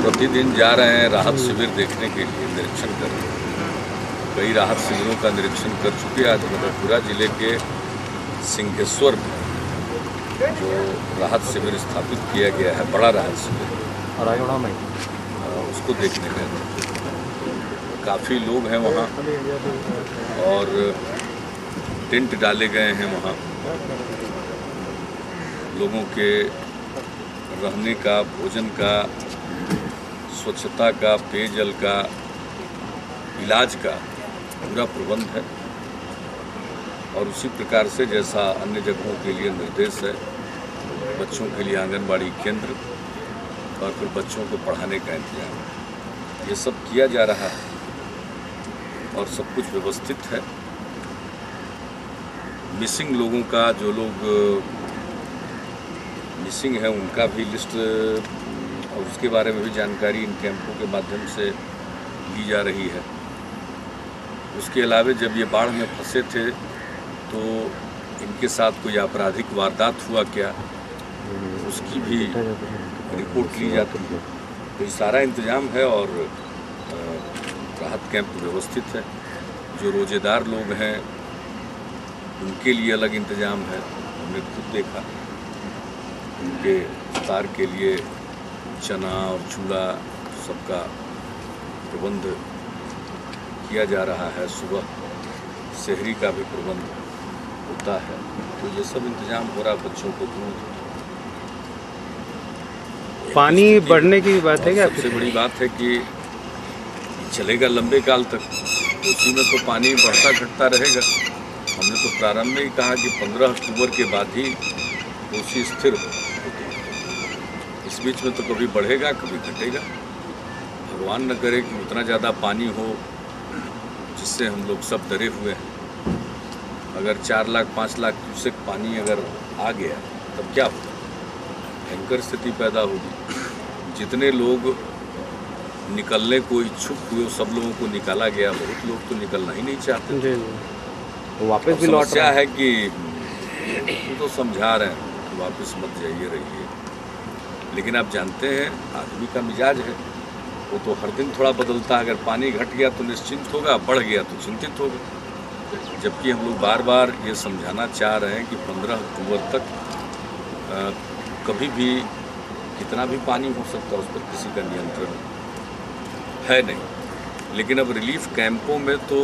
प्रतिदिन जा रहे हैं राहत शिविर देखने के लिए, निरीक्षण कर रहे हैं। कई राहत शिविरों का निरीक्षण कर चुके हैं। आज मधेपुरा जिले के सिंहेश्वर में जो राहत शिविर स्थापित किया गया है, बड़ा राहत शिविर, उसको देखने गए थे। काफ़ी लोग हैं वहाँ और टेंट डाले गए हैं वहाँ। लोगों के रहने का, भोजन का, स्वच्छता का, पेयजल का, इलाज का पूरा प्रबंध है। और उसी प्रकार से जैसा अन्य जगहों के लिए निर्देश है, बच्चों के लिए आंगनबाड़ी केंद्र और फिर बच्चों को पढ़ाने का इंतजाम, ये सब किया जा रहा है और सब कुछ व्यवस्थित है। मिसिंग लोगों का, जो लोग मिसिंग है उनका भी लिस्ट और उसके बारे में भी जानकारी इन कैंपों के माध्यम से ली जा रही है। उसके अलावा जब ये बाढ़ में फंसे थे तो इनके साथ कोई आपराधिक वारदात हुआ क्या, उसकी भी रिपोर्ट ली जाती है। तो ये सारा इंतजाम है और राहत कैंप व्यवस्थित है। जो रोजेदार लोग हैं उनके लिए अलग इंतजाम है, हमने खुद देखा। उनके इफ्तार के लिए चना और चूड़ा सबका प्रबंध किया जा रहा है। सुबह सहरी का भी प्रबंध होता है। तो ये सब इंतजाम हो रहा है बच्चों को दूध। पानी बढ़ने की बात है क्या? सबसे बड़ी बात है कि चलेगा लंबे काल तक, उसी में तो पानी बढ़ता घटता रहेगा। हमने तो प्रारंभ में ही कहा कि 15 अक्टूबर के बाद ही कोसी स्थिर होती है। इस बीच में तो कभी बढ़ेगा कभी घटेगा। भगवान न करे कि उतना ज़्यादा पानी हो जिससे हम लोग सब डरे हुए हैं। अगर 4 लाख 5 लाख क्यूसेक पानी अगर आ गया तब क्या होगा? भयंकर स्थिति पैदा होगी। जितने लोग निकलने को इच्छुक हुए सब लोगों को निकाला गया। बहुत लोग तो निकलना ही नहीं चाहते थे। वापस भी लौट समस्या है कि वो तो समझा रहे हैं कि वापस मत जाइए, रहिए। लेकिन आप जानते हैं आदमी का मिजाज है, वो तो हर दिन थोड़ा बदलता है। अगर पानी घट गया तो निश्चिंत होगा, बढ़ गया तो चिंतित होगा। जबकि हम लोग बार बार ये समझाना चाह रहे हैं कि 15 अक्टूबर तक कभी भी कितना भी पानी हो सकता है, उस पर किसी का नियंत्रण है नहीं। लेकिन अब रिलीफ कैंपों में तो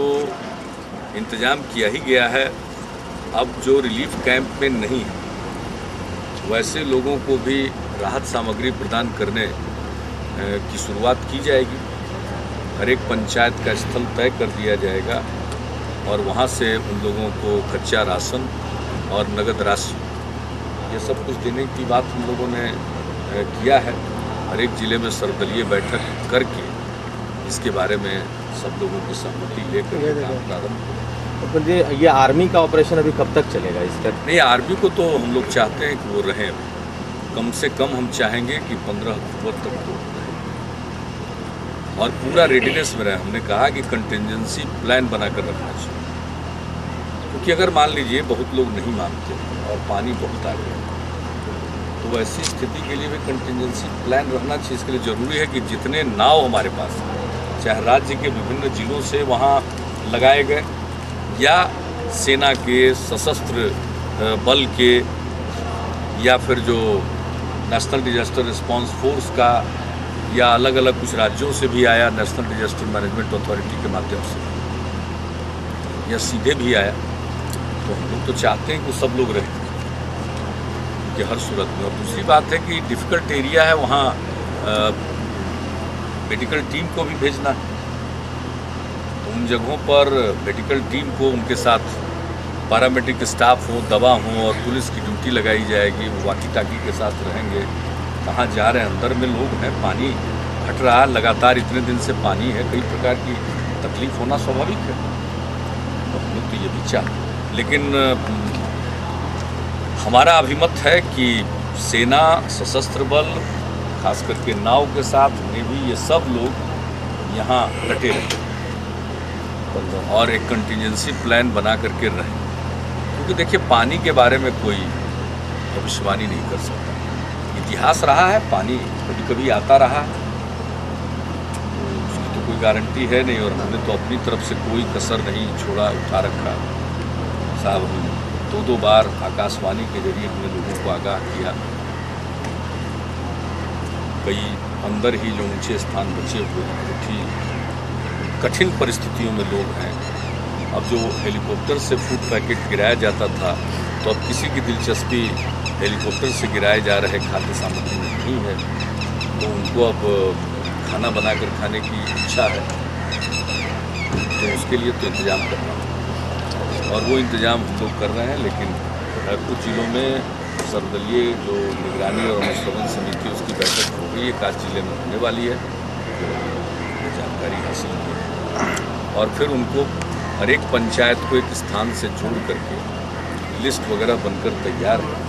इंतज़ाम किया ही गया है। अब जो रिलीफ कैंप में नहीं है वैसे लोगों को भी राहत सामग्री प्रदान करने की शुरुआत की जाएगी। हर एक पंचायत का स्थल तय कर दिया जाएगा और वहाँ से उन लोगों को कच्चा राशन और नगद राशि ये सब कुछ देने की बात हम लोगों ने किया है। हर एक ज़िले में सर्वदलीय बैठक करके इसके बारे में सब लोगों की सहमति लेकर काम प्रारंभ होगा। तो ये आर्मी का ऑपरेशन अभी कब तक चलेगा इसका? नहीं, आर्मी को तो हम लोग चाहते हैं कि वो रहें। कम से कम हम चाहेंगे कि 15 अक्टूबर तक वो रहें और पूरा रेडीनेस में रहे। हमने कहा कि कंटिजेंसी प्लान बनाकर रखना चाहिए, क्योंकि अगर मान लीजिए बहुत लोग नहीं मानते और पानी बहुत आ गया तो वैसी स्थिति के लिए भी कंटिजेंसी प्लान रहना चाहिए। इसके लिए ज़रूरी है कि जितने नाव हमारे पास, चाहे राज्य के विभिन्न जिलों से वहाँ लगाए गए या सेना के, सशस्त्र बल के, या फिर जो नेशनल डिजास्टर रिस्पांस फोर्स का, या अलग अलग कुछ राज्यों से भी आया नेशनल डिजास्टर मैनेजमेंट अथॉरिटी के माध्यम से, या सीधे भी आया, तो हम लोग तो चाहते हैं कि सब लोग रहें कि हर सूरत में। और दूसरी बात है कि डिफ़िकल्ट एरिया है, वहाँ मेडिकल टीम को भी भेजना है। तो उन जगहों पर मेडिकल टीम को, उनके साथ पैरामेडिक स्टाफ हो, दवा हो और पुलिस की ड्यूटी लगाई जाएगी। वो वाकी टाकी के साथ रहेंगे। कहाँ जा रहे हैं? अंदर में लोग हैं, पानी घट रहा है लगातार, इतने दिन से पानी है, कई प्रकार की तकलीफ होना स्वाभाविक है। तो हम लोग तो ये भी चाहते हैं। लेकिन हमारा अभिमत है कि सेना, सशस्त्र बल, खास करके नाव के साथ नेवी, ये सब लोग यहाँ डटे रहें और एक कंटिजेंसी प्लान बना करके रहें। क्योंकि देखिए, पानी के बारे में कोई भविष्यवाणी नहीं कर सकता। इतिहास रहा है, पानी कभी कभी आता रहा है कोई गारंटी है नहीं, और हमने तो अपनी तरफ से कोई कसर नहीं छोड़ा, उठा रखा साहब। हम दो बार आकाशवाणी के जरिए हमने लोगों को आगाह किया। कई अंदर ही जो ऊंचे स्थान बचे हुए हैं, बहुत कठिन परिस्थितियों में लोग हैं। अब जो हेलीकॉप्टर से फूड पैकेट गिराया जाता था, तो अब किसी की दिलचस्पी हेलीकॉप्टर से गिराए जा रहे खाद्य सामग्री में नहीं है, तो उनको अब खाना बनाकर खाने की इच्छा है, तो उसके लिए तो इंतज़ाम करना होगा, और वो इंतज़ाम हम लोग कर रहे हैं। लेकिन कुछ जिलों में सर्वदलीय जो निगरानी और अनुश्रवण समिति उसकी बैठक हो गई है, काश जिले में होने वाली है, तो जानकारी हासिल की, और फिर उनको हर एक पंचायत को एक स्थान से जोड़ करके लिस्ट वगैरह बनकर तैयार है,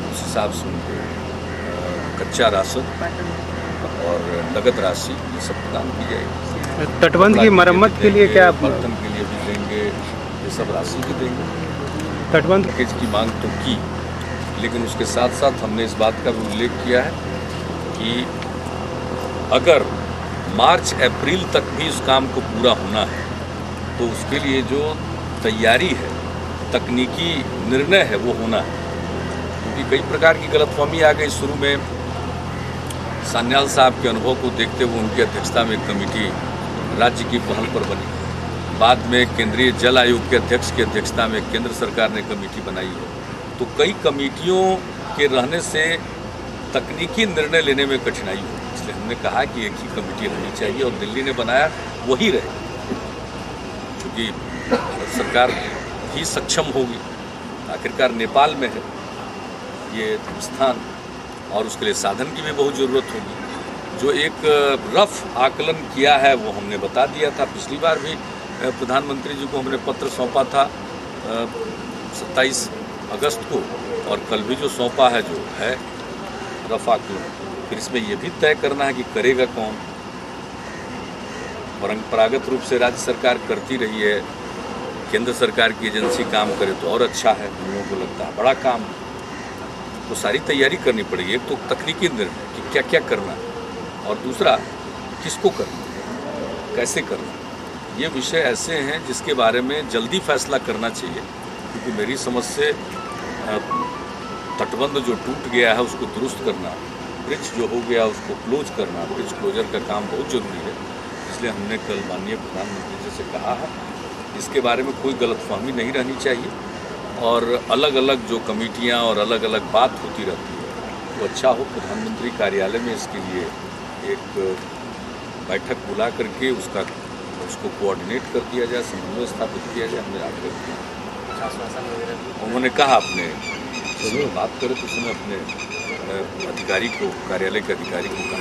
उस हिसाब से उनको कच्चा राशन और नगद राशि ये सब प्रदान की जाएगी। तटबंध की मरम्मत के लिए क्या बर्तन के लिए भी देंगे, ये सब राशि भी देंगे। तटबंध पैकेज की मांग तो की, लेकिन उसके साथ साथ हमने इस बात का भी उल्लेख किया है कि अगर मार्च अप्रैल तक भी इस काम को पूरा होना है, तो उसके लिए जो तैयारी है, तकनीकी निर्णय है, वो होना है। क्योंकि कई प्रकार की गलतफहमी आ गई। शुरू में सान्याल साहब के अनुभव को देखते हुए उनकी अध्यक्षता में एक कमेटी राज्य की पहल पर बनी, बाद में केंद्रीय जल आयोग के अध्यक्ष की अध्यक्षता में केंद्र सरकार ने कमेटी बनाई है। तो कई कमेटियों के रहने से तकनीकी निर्णय लेने में कठिनाई हो, इसलिए हमने कहा कि एक ही कमेटी रहनी चाहिए, और दिल्ली ने बनाया वही रहे, क्योंकि भारत सरकार ही सक्षम होगी। आखिरकार नेपाल में है ये स्थान, और उसके लिए साधन की भी बहुत ज़रूरत होगी। जो एक रफ आकलन किया है वो हमने बता दिया था पिछली बार भी, प्रधानमंत्री जी को हमने पत्र सौंपा था 27 अगस्त को, और कल भी जो सौंपा है जो है रफ आकलन। फिर इसमें ये भी तय करना है कि करेगा कौन। परंपरागत रूप से राज्य सरकार करती रही है, केंद्र सरकार की एजेंसी काम करे तो और अच्छा है, हम लोगों को लगता है बड़ा काम, तो सारी तैयारी करनी पड़ेगी। एक तो तकनीकी निर्णय कि क्या क्या करना है, और दूसरा किसको करना, कैसे करना। ये विषय ऐसे हैं जिसके बारे में जल्दी फैसला करना चाहिए, क्योंकि मेरी समझ से तटबंध जो टूट गया है उसको दुरुस्त करना, ब्रिज जो हो गया उसको क्लोज करना, ब्रिज क्लोजर का काम बहुत ज़रूरी है। इसलिए हमने कल माननीय प्रधानमंत्री जी से कहा है, इसके बारे में कोई गलतफहमी नहीं रहनी चाहिए, और अलग अलग जो कमेटियां और अलग अलग बात होती रहती है वो अच्छा हो। प्रधानमंत्री कार्यालय में इसके लिए एक बैठक बुला करके उसको कोऑर्डिनेट कर दिया जाए, समन्वय स्थापित किया जाए। हमने आग्रह किया, उन्होंने कहा अपने बात करे तो उसने अपने अधिकारी को, कार्यालय के अधिकारी को कहा।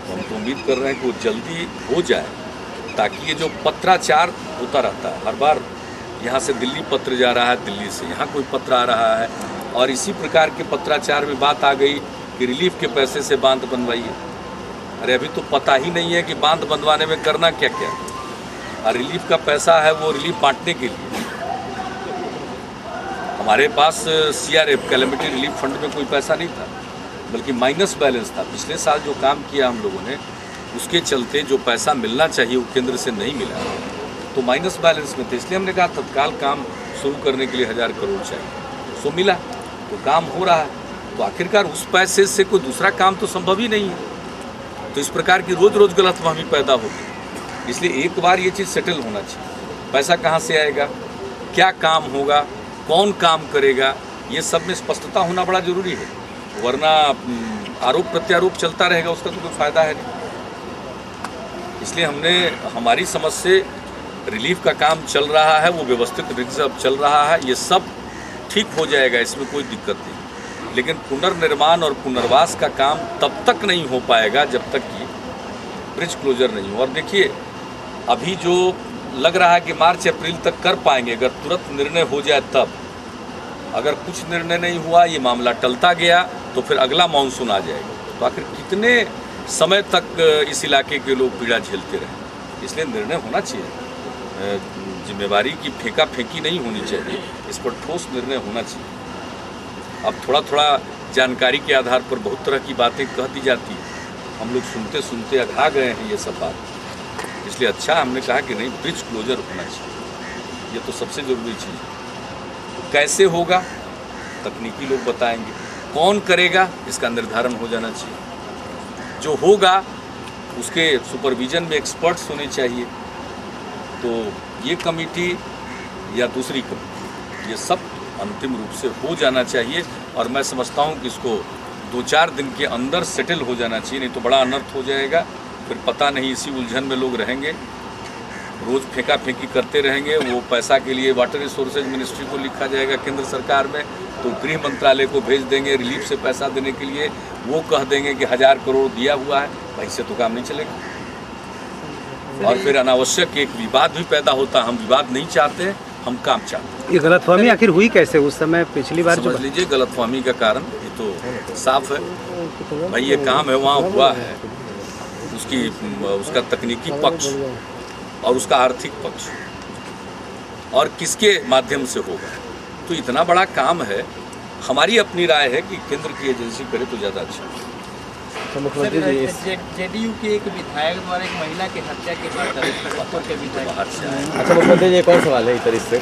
तो हम तो उम्मीद कर रहे हैं कि वो जल्दी हो जाए, ताकि ये जो पत्राचार होता रहता है, हर बार यहाँ से दिल्ली पत्र जा रहा है, दिल्ली से यहाँ कोई पत्र आ रहा है, और इसी प्रकार के पत्राचार में बात आ गई कि रिलीफ के पैसे से बांध बनवाइए। अरे अभी तो पता ही नहीं है कि बांध बनवाने में करना क्या क्या, और रिलीफ का पैसा है वो रिलीफ बांटने के लिए। हमारे पास CRF कैलेमिटी रिलीफ फंड में कोई पैसा नहीं था, बल्कि माइनस बैलेंस था। पिछले साल जो काम किया हम लोगों ने, उसके चलते जो पैसा मिलना चाहिए वो केंद्र से नहीं मिला, तो माइनस बैलेंस में थे। इसलिए हमने कहा तत्काल काम शुरू करने के लिए 1000 करोड़ चाहिए, सो मिला, तो काम हो रहा है। तो आखिरकार उस पैसे से कोई दूसरा काम तो संभव ही नहीं है। तो इस प्रकार की रोज़ रोज़ गलतफहमी पैदा होगी, इसलिए एक बार ये चीज़ सेटल होना चाहिए। पैसा कहाँ से आएगा, क्या काम होगा, कौन काम करेगा, ये सब में स्पष्टता होना बड़ा ज़रूरी है, वरना आरोप प्रत्यारोप चलता रहेगा, उसका तो कोई फ़ायदा है नहीं। इसलिए हमने, हमारी समझ से रिलीफ का काम चल रहा है, वो व्यवस्थित रीति से अब चल रहा है, ये सब ठीक हो जाएगा, इसमें कोई दिक्कत नहीं। लेकिन पुनर्निर्माण और पुनर्वास का काम तब तक नहीं हो पाएगा जब तक कि ब्रिज क्लोजर नहीं हो। और देखिए अभी जो लग रहा है कि मार्च अप्रैल तक कर पाएंगे, अगर तुरंत निर्णय हो जाए तब। अगर कुछ निर्णय नहीं हुआ, ये मामला टलता गया, तो फिर अगला मानसून आ जाएगा, तो आखिर कितने समय तक इस इलाके के लोग पीड़ा झेलते रहे। इसलिए निर्णय होना चाहिए, जिम्मेवारी की फेंका फेंकी नहीं होनी चाहिए, इस पर ठोस निर्णय होना चाहिए। अब थोड़ा थोड़ा जानकारी के आधार पर बहुत तरह की बातें कह दी जाती है, हम लोग सुनते सुनते अघा गए हैं ये सब बात। इसलिए अच्छा हमने कहा कि नहीं, ब्रिज क्लोजर होना चाहिए, ये तो सबसे ज़रूरी चीज़ है। तो कैसे होगा, तकनीकी लोग बताएंगे। कौन करेगा, इसका निर्धारण हो जाना चाहिए। जो होगा उसके सुपरविजन में एक्सपर्ट्स होने चाहिए। तो ये कमेटी या दूसरी कमेटी, ये सब अंतिम रूप से हो जाना चाहिए। और मैं समझता हूँ कि इसको 2-4 दिन के अंदर सेटल हो जाना चाहिए, नहीं तो बड़ा अनर्थ हो जाएगा। फिर पता नहीं, इसी उलझन में लोग रहेंगे, रोज़ फेंका फेंकी करते रहेंगे। वो पैसा के लिए वाटर रिसोर्सेज मिनिस्ट्री को लिखा जाएगा केंद्र सरकार में, तो गृह मंत्रालय को भेज देंगे रिलीफ से पैसा देने के लिए। वो कह देंगे कि 1000 करोड़ दिया हुआ है, पैसे तो काम नहीं चलेगा। और फिर अनावश्यक एक विवाद भी पैदा होता। हम विवाद नहीं चाहते, हम काम चाहते हैं। ये गलतफहमी आखिर हुई कैसे उस समय, पिछली बार जो समझ लीजिए गलतफहमी का कारण ये तो साफ है भाई। ये काम है वहाँ हुआ है, उसका तकनीकी पक्ष और उसका आर्थिक पक्ष, और किसके माध्यम से होगा। तो इतना बड़ा काम है, हमारी अपनी राय है कि केंद्र की एजेंसी करे तो ज़्यादा अच्छा है। तो मुख्यमंत्री जी जेडीयू के एक विधायक द्वारा एक महिला की हत्या के बाद खड़गपुर के विधायक बाहर से आए अच्छा मुख्यमंत्री जी, एक और सवाल है इस तरह से।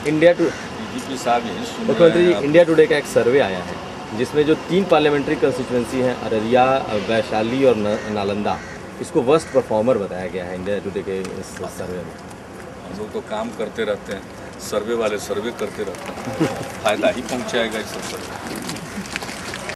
इंडिया टू डीजीपी साहब यही सुन रहे मुख्यमंत्री जी, हैं। इंडिया टुडे का एक सर्वे आया है जिसमें जो 3 पार्लियामेंट्री कंस्टिट्यूंसी हैं, अररिया, वैशाली और नालंदा, इसको वर्स्ट परफॉर्मर बताया गया है इंडिया टुडे के इस सर्वे में। हम लोग तो काम करते रहते हैं, सर्वे वाले सर्वे करते रहते हैं, फायदा ही पहुंचाएगा इस सब सर्वे।